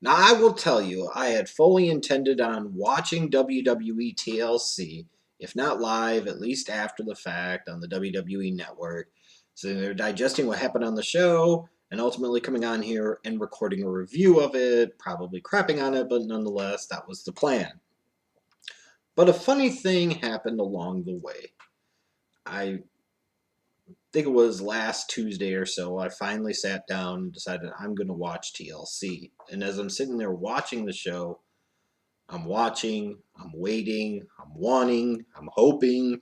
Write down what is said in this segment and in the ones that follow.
Now, I will tell you, I had fully intended on watching WWE TLC, if not live, at least after the fact on the WWE network. So they're digesting what happened on the show and ultimately coming on here and recording a review of it, probably crapping on it, but nonetheless, that was the plan. But a funny thing happened along the way. I think it was last Tuesday or so, I finally sat down and decided I'm going to watch TLC. And as I'm sitting there watching the show, I'm watching, I'm waiting, I'm wanting, I'm hoping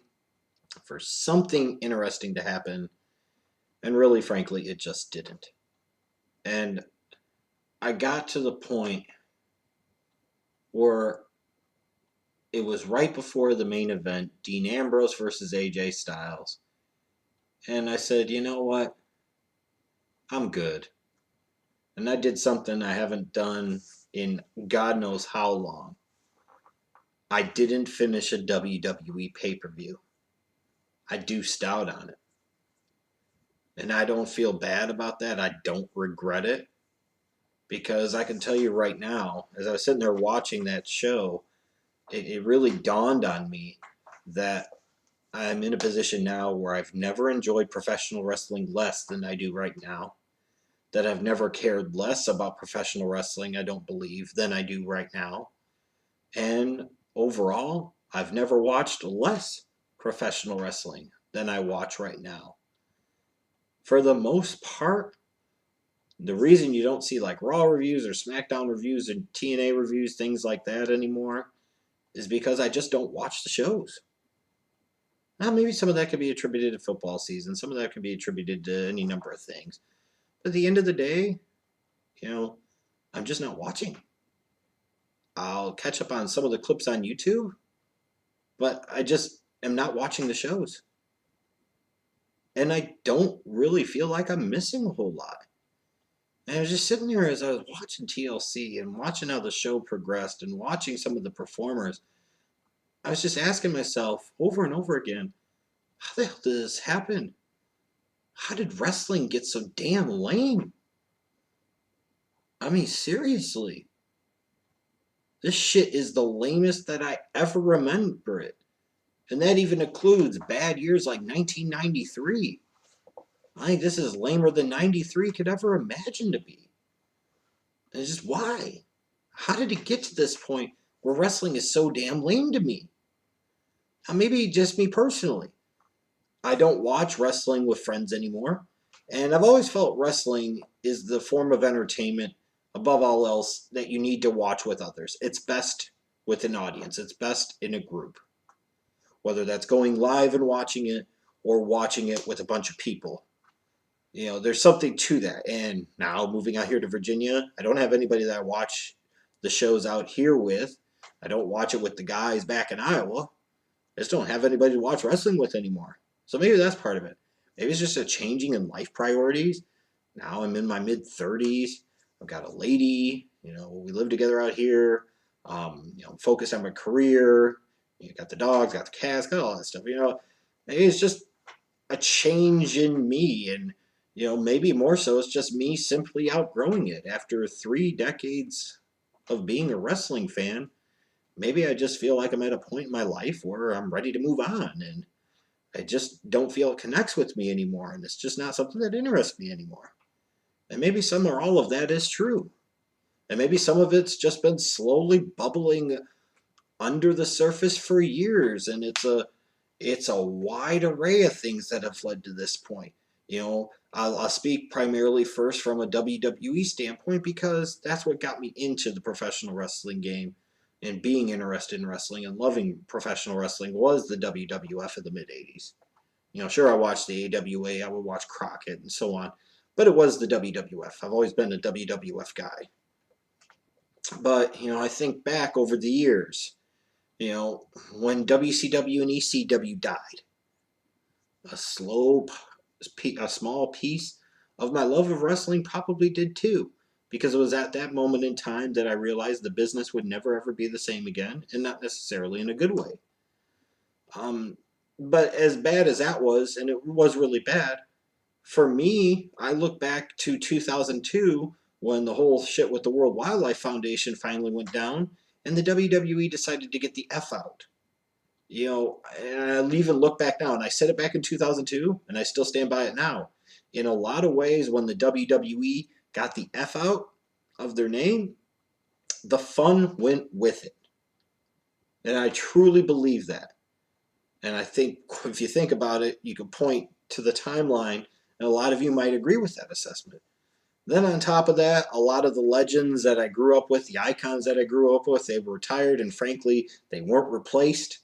for something interesting to happen. And really, frankly, it just didn't. And I got to the point where it was right before the main event, Dean Ambrose versus AJ Styles. And I said, you know what? I'm good. And I did something I haven't done in God knows how long. I didn't finish a WWE pay per view. I deuced out on it. And I don't feel bad about that. I don't regret it. Because I can tell you right now, as I was sitting there watching that show, it really dawned on me that I'm in a position now where I've never enjoyed professional wrestling less than I do right now. That I've never cared less about professional wrestling, I don't believe, than I do right now. And overall, I've never watched less professional wrestling than I watch right now. For the most part, the reason you don't see like Raw reviews or SmackDown reviews and TNA reviews, things like that anymore, is because I just don't watch the shows. Now, maybe some of that could be attributed to football season. Some of that could be attributed to any number of things. But at the end of the day, you know, I'm just not watching. I'll catch up on some of the clips on YouTube, but I just am not watching the shows. And I don't really feel like I'm missing a whole lot. And I was just sitting there as I was watching TLC and watching how the show progressed and watching some of the performers. I was just asking myself over and over again, how the hell did this happen? How did wrestling get so damn lame? I mean, seriously. This shit is the lamest that I ever remember it. And that even includes bad years like 1993. I think this is lamer than 93 could ever imagine to be. And it's just why? How did it get to this point where wrestling is so damn lame to me? Now, maybe just me personally. I don't watch wrestling with friends anymore. And I've always felt wrestling is the form of entertainment, above all else, that you need to watch with others. It's best with an audience, it's best in a group. Whether that's going live and watching it or watching it with a bunch of people. You know, there's something to that. And now moving out here to Virginia, I don't have anybody that I watch the shows out here with. I don't watch it with the guys back in Iowa. I just don't have anybody to watch wrestling with anymore. So maybe that's part of it. Maybe it's just a changing in life priorities. Now I'm in my mid 30s. I've got a lady. You know, we live together out here. Focused on my career. You got the dogs, got the cats, got all that stuff. You know, maybe it's just a change in me, and maybe more so, it's just me simply outgrowing it after 3 decades of being a wrestling fan. Maybe I just feel like I'm at a point in my life where I'm ready to move on, and I just don't feel it connects with me anymore, and it's just not something that interests me anymore. And maybe some or all of that is true. And maybe some of it's just been slowly bubbling under the surface for years, and it's a wide array of things that have led to this point. I'll speak primarily first from a WWE standpoint because that's what got me into the professional wrestling game and being interested in wrestling and loving professional wrestling was the WWF of the mid 80s. Sure, I watched the AWA, I would watch Crockett and so on, but it was the WWF. I've always been a WWF guy. But, I think back over the years, when WCW and ECW died, a small piece of my love of wrestling probably did too, because it was at that moment in time that I realized the business would never ever be the same again, and not necessarily in a good way. But as bad as that was, and it was really bad, for me, I look back to 2002 when the whole shit with the World Wildlife Foundation finally went down and the WWE decided to get the F out. You know, and I'll even look back now, and I said it back in 2002, and I still stand by it now. In a lot of ways, when the WWE got the F out of their name, the fun went with it. And I truly believe that. And I think if you think about it, you can point to the timeline, and a lot of you might agree with that assessment. Then on top of that, a lot of the legends that I grew up with, the icons that I grew up with, they were retired, and frankly, they weren't replaced.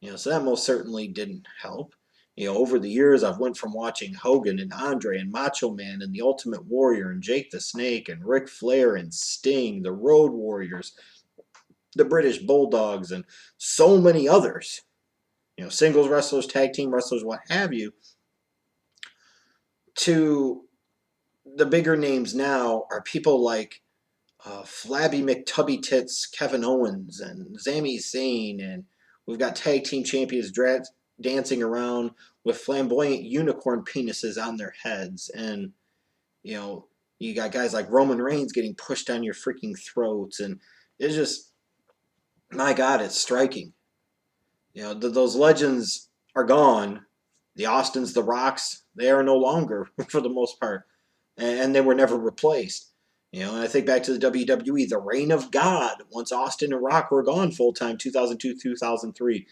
You know, so that most certainly didn't help. You know, over the years, I've went from watching Hogan and Andre and Macho Man and the Ultimate Warrior and Jake the Snake and Ric Flair and Sting, the Road Warriors, the British Bulldogs, and so many others. You know, singles wrestlers, tag team wrestlers, what have you, to the bigger names now are people like Flabby McTubby Tits, Kevin Owens, and Sami Zayn, and we've got tag team champions dancing around with flamboyant unicorn penises on their heads, and you know, you got guys like Roman Reigns getting pushed down your freaking throats, and it's just, my God, it's striking. You know, those legends are gone. The Austins, the Rocks, they are no longer for the most part, and they were never replaced. You know, and I think back to the WWE, the reign of God, once Austin and Rock were gone full-time, 2002, 2003.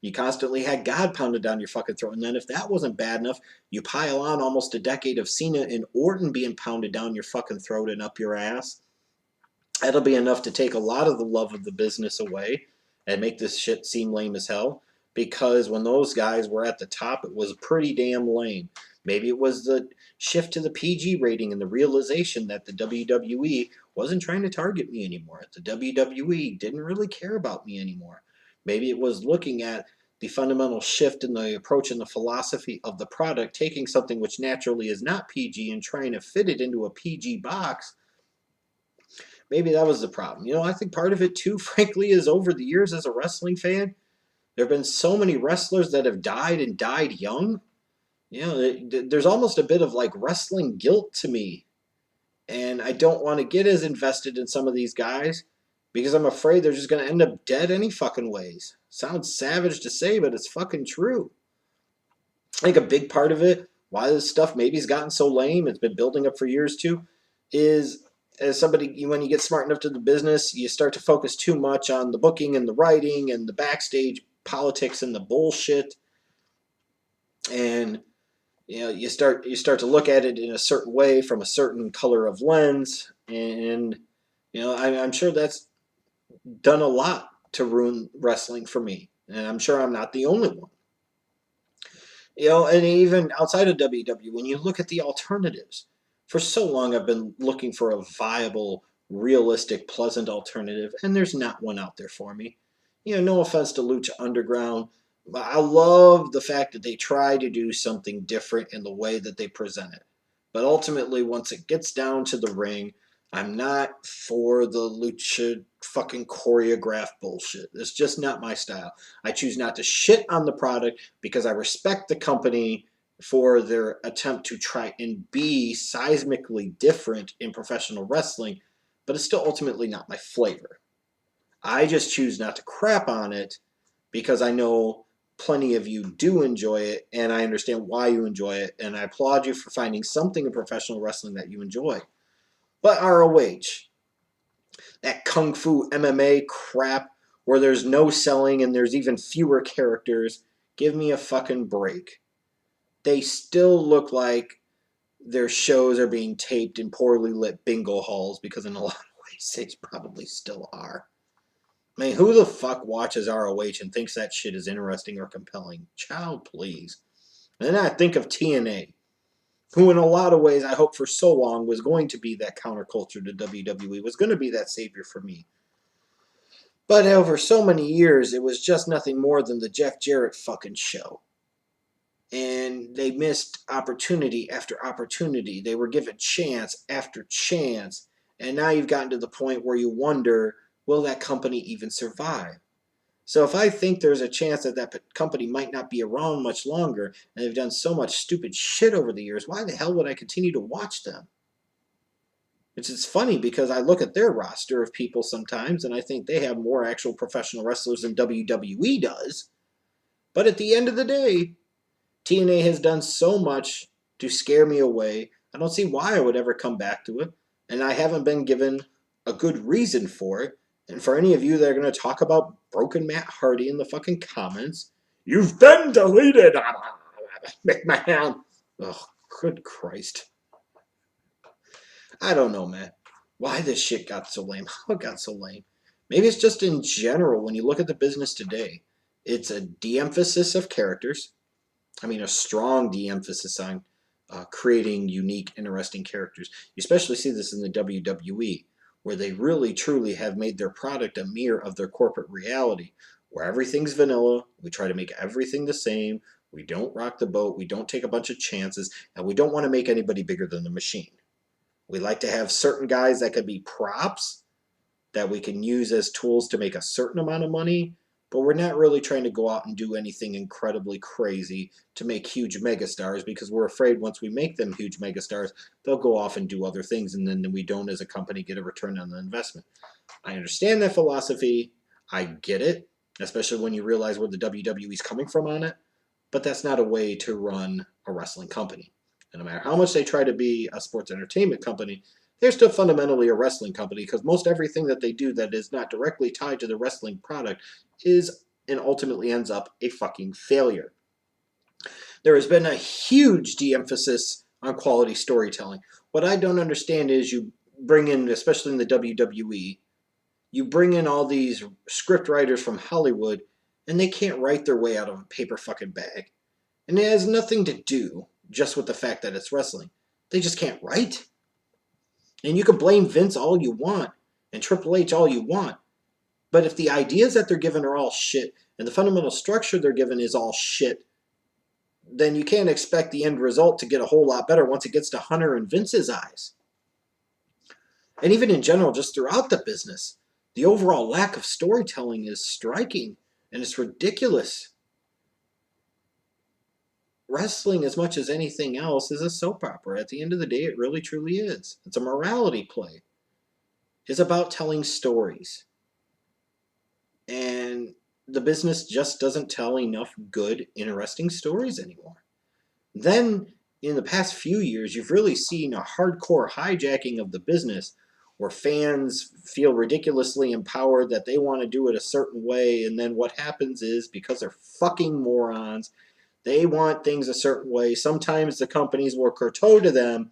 You constantly had God pounded down your fucking throat. And then if that wasn't bad enough, you pile on almost a decade of Cena and Orton being pounded down your fucking throat and up your ass. That'll be enough to take a lot of the love of the business away and make this shit seem lame as hell. Because when those guys were at the top, it was pretty damn lame. Maybe it was the shift to the PG rating and the realization that the WWE wasn't trying to target me anymore. The WWE didn't really care about me anymore. Maybe it was looking at the fundamental shift in the approach and the philosophy of the product, taking something which naturally is not PG and trying to fit it into a PG box. Maybe that was the problem. You know, I think part of it too, frankly, is over the years as a wrestling fan, there have been so many wrestlers that have died and died young. You know, there's almost a bit of like wrestling guilt to me. And I don't want to get as invested in some of these guys because I'm afraid they're just going to end up dead any fucking ways. Sounds savage to say, but it's fucking true. I think a big part of it, why this stuff maybe has gotten so lame, it's been building up for years too, is as somebody, when you get smart enough to the business, you start to focus too much on the booking and the writing and the backstage politics and the bullshit. And you know, you start to look at it in a certain way from a certain color of lens, and you know, I'm sure that's done a lot to ruin wrestling for me, and I'm sure I'm not the only one. You know, and even outside of WWE, when you look at the alternatives, for so long I've been looking for a viable, realistic, pleasant alternative, and there's not one out there for me. You know, no offense to Lucha Underground, but I love the fact that they try to do something different in the way that they present it. But ultimately, once it gets down to the ring, I'm not for the lucha fucking choreographed bullshit. It's just not my style. I choose not to shit on the product because I respect the company for their attempt to try and be seismically different in professional wrestling, but it's still ultimately not my flavor. I just choose not to crap on it because I know plenty of you do enjoy it, and I understand why you enjoy it, and I applaud you for finding something in professional wrestling that you enjoy. But ROH, that Kung Fu MMA crap where there's no selling and there's even fewer characters, give me a fucking break. They still look like their shows are being taped in poorly lit bingo halls because in a lot of ways they probably still are. I mean, who the fuck watches ROH and thinks that shit is interesting or compelling? Child, please. And then I think of TNA, who in a lot of ways I hope for so long was going to be that counterculture to WWE, was going to be that savior for me. But over so many years, it was just nothing more than the Jeff Jarrett fucking show. And they missed opportunity after opportunity. They were given chance after chance. And now you've gotten to the point where you wonder, will that company even survive? So if I think there's a chance that that company might not be around much longer, and they've done so much stupid shit over the years, why the hell would I continue to watch them? Which is funny because I look at their roster of people sometimes and I think they have more actual professional wrestlers than WWE does. But at the end of the day, TNA has done so much to scare me away. I don't see why I would ever come back to it. And I haven't been given a good reason for it. And for any of you that are going to talk about broken Matt Hardy in the fucking comments, you've been deleted! McMahon! Oh, good Christ. I don't know, man. Why this shit got so lame. How it got so lame. Maybe it's just in general, when you look at the business today, it's a de-emphasis of characters. I mean, a strong de-emphasis on creating unique, interesting characters. You especially see this in the WWE, where they really, truly have made their product a mirror of their corporate reality, where everything's vanilla. We try to make everything the same. We don't rock the boat. We don't take a bunch of chances. And we don't want to make anybody bigger than the machine. We like to have certain guys that could be props that we can use as tools to make a certain amount of money, but we're not really trying to go out and do anything incredibly crazy to make huge megastars, because we're afraid once we make them huge megastars, they'll go off and do other things, and then we don't as a company get a return on the investment. I understand that philosophy. I get it, especially when you realize where the WWE is coming from on it, but that's not a way to run a wrestling company. And no matter how much they try to be a sports entertainment company, they're still fundamentally a wrestling company, because most everything that they do that is not directly tied to the wrestling product is and ultimately ends up a fucking failure. There has been a huge de-emphasis on quality storytelling. What I don't understand is you bring in, especially in the WWE, you bring in all these script writers from Hollywood, and they can't write their way out of a paper fucking bag. And it has nothing to do just with the fact that it's wrestling. They just can't write. And you can blame Vince all you want and Triple H all you want. But if the ideas that they're given are all shit and the fundamental structure they're given is all shit, then you can't expect the end result to get a whole lot better once it gets to Hunter and Vince's eyes. And even in general, just throughout the business, the overall lack of storytelling is striking and it's ridiculous. Wrestling, as much as anything else, is a soap opera. At the end of the day, it really truly is. It's a morality play. It's about telling stories. And the business just doesn't tell enough good, interesting stories anymore. Then, in the past few years, you've really seen a hardcore hijacking of the business where fans feel ridiculously empowered that they want to do it a certain way, and then what happens is, because they're fucking morons, they want things a certain way. Sometimes the companies will kowtow to them.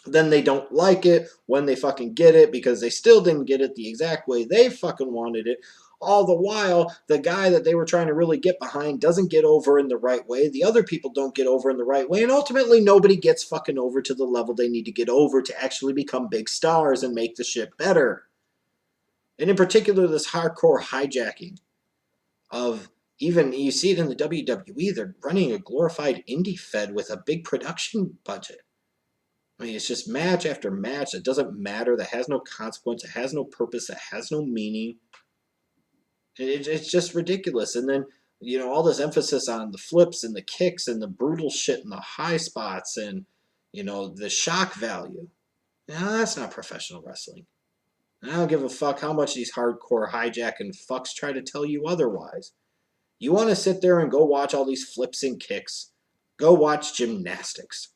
Then they don't like it when they fucking get it, because they still didn't get it the exact way they fucking wanted it. All the while, the guy that they were trying to really get behind doesn't get over in the right way. The other people don't get over in the right way. And ultimately, nobody gets fucking over to the level they need to get over to actually become big stars and make the shit better. And in particular, this hardcore hijacking of, even you see it in the WWE, they're running a glorified indie fed with a big production budget. I mean, it's just match after match that doesn't matter, that has no consequence, it has no purpose, it has no meaning. It's just ridiculous. And then, you know, all this emphasis on the flips and the kicks and the brutal shit and the high spots and, you know, the shock value. Now, that's not professional wrestling. And I don't give a fuck how much these hardcore hijacking fucks try to tell you otherwise. You want to sit there and go watch all these flips and kicks, go watch gymnastics.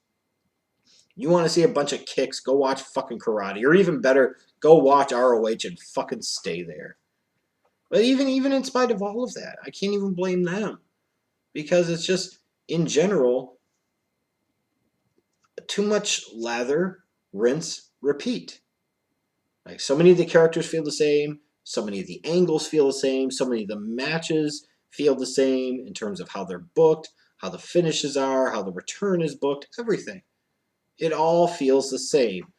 You want to see a bunch of kicks, go watch fucking karate. Or even better, go watch ROH and fucking stay there. But even in spite of all of that, I can't even blame them. Because it's just, in general, too much lather, rinse, repeat. Like, so many of the characters feel the same, so many of the angles feel the same, so many of the matches feel the same in terms of how they're booked, how the finishes are, how the return is booked, everything. It all feels the same.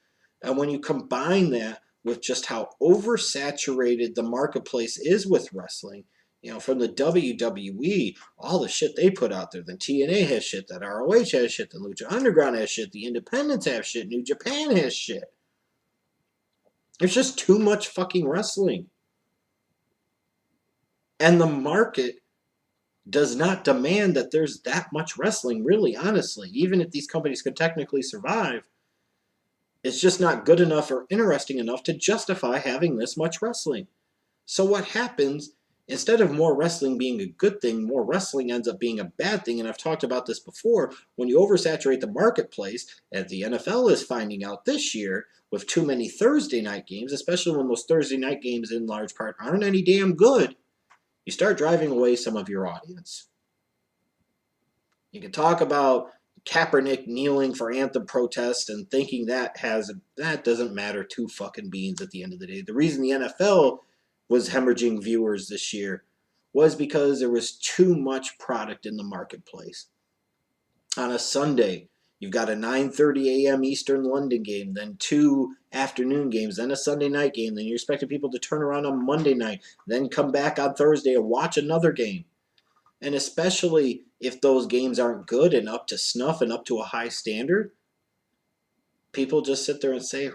And when you combine that with just how oversaturated the marketplace is with wrestling, you know, from the WWE, all the shit they put out there, then TNA has shit, that ROH has shit, the Lucha Underground has shit, the Independents have shit, New Japan has shit. There's just too much fucking wrestling. And the market does not demand that there's that much wrestling, really, honestly. Even if these companies could technically survive, It's just not good enough or interesting enough to justify having this much wrestling. So what happens, instead of more wrestling being a good thing, more wrestling ends up being a bad thing. And I've talked about this before. When you oversaturate the marketplace, as the NFL is finding out this year, with too many Thursday night games, especially when those Thursday night games in large part aren't any damn good, you start driving away some of your audience. You can talk about Kaepernick kneeling for anthem protest and thinking that doesn't matter two fucking beans at the end of the day. The reason the NFL was hemorrhaging viewers this year was because there was too much product in the marketplace. On a Sunday, you've got a 9:30 a.m. Eastern London game, then 2 afternoon games, then a Sunday night game, then you're expecting people to turn around on Monday night, then come back on Thursday and watch another game. And especially if those games aren't good and up to snuff and up to a high standard, people just sit there and say,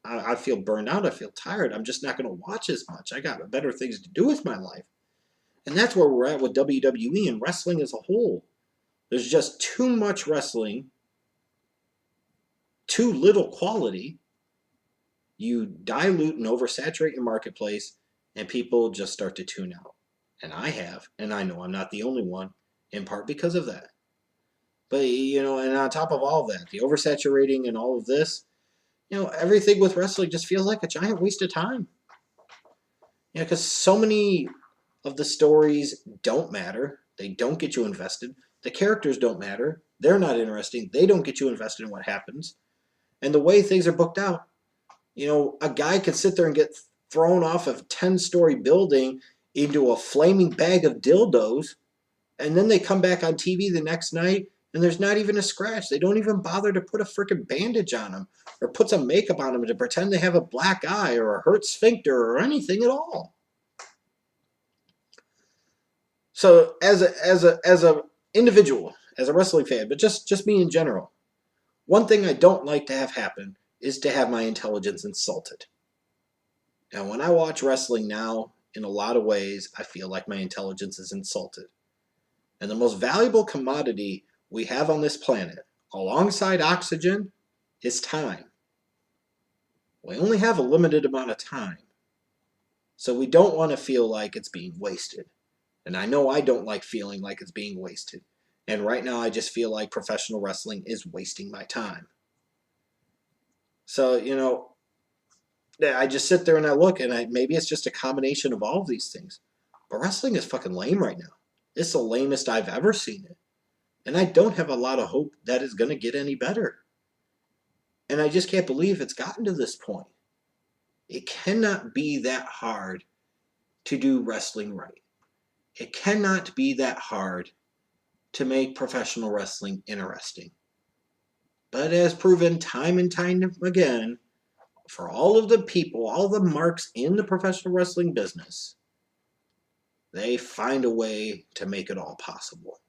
I feel burned out, I feel tired, I'm just not going to watch as much. I got better things to do with my life. And that's where we're at with WWE and wrestling as a whole. There's just too much wrestling, too little quality. You dilute and oversaturate your marketplace, and people just start to tune out. And I have, and I know I'm not the only one, in part because of that. But, and on top of all of that, the oversaturating and all of this, everything with wrestling just feels like a giant waste of time. Because so many of the stories don't matter. They don't get you invested. The characters don't matter. They're not interesting. They don't get you invested in what happens. And the way things are booked out, a guy could sit there and get thrown off a 10-story building into a flaming bag of dildos, and then they come back on TV the next night, and there's not even a scratch. They don't even bother to put a freaking bandage on them or put some makeup on them to pretend they have a black eye or a hurt sphincter or anything at all. So as a individual, as a wrestling fan, but just me in general, one thing I don't like to have happen is to have my intelligence insulted. And when I watch wrestling now, in a lot of ways, I feel like my intelligence is insulted. And the most valuable commodity we have on this planet, alongside oxygen, is time. We only have a limited amount of time. So we don't want to feel like it's being wasted. And I know I don't like feeling like it's being wasted. And right now I just feel like professional wrestling is wasting my time. So, I just sit there and I look, and maybe it's just a combination of all of these things. But wrestling is fucking lame right now. It's the lamest I've ever seen it. And I don't have a lot of hope that it's going to get any better. And I just can't believe it's gotten to this point. It cannot be that hard to do wrestling right. It cannot be that hard to make professional wrestling interesting. But as proven time and time again, for all of the people, all the marks in the professional wrestling business, they find a way to make it all possible.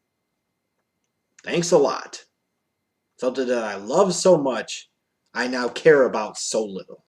Thanks a lot. Something that I love so much, I now care about so little.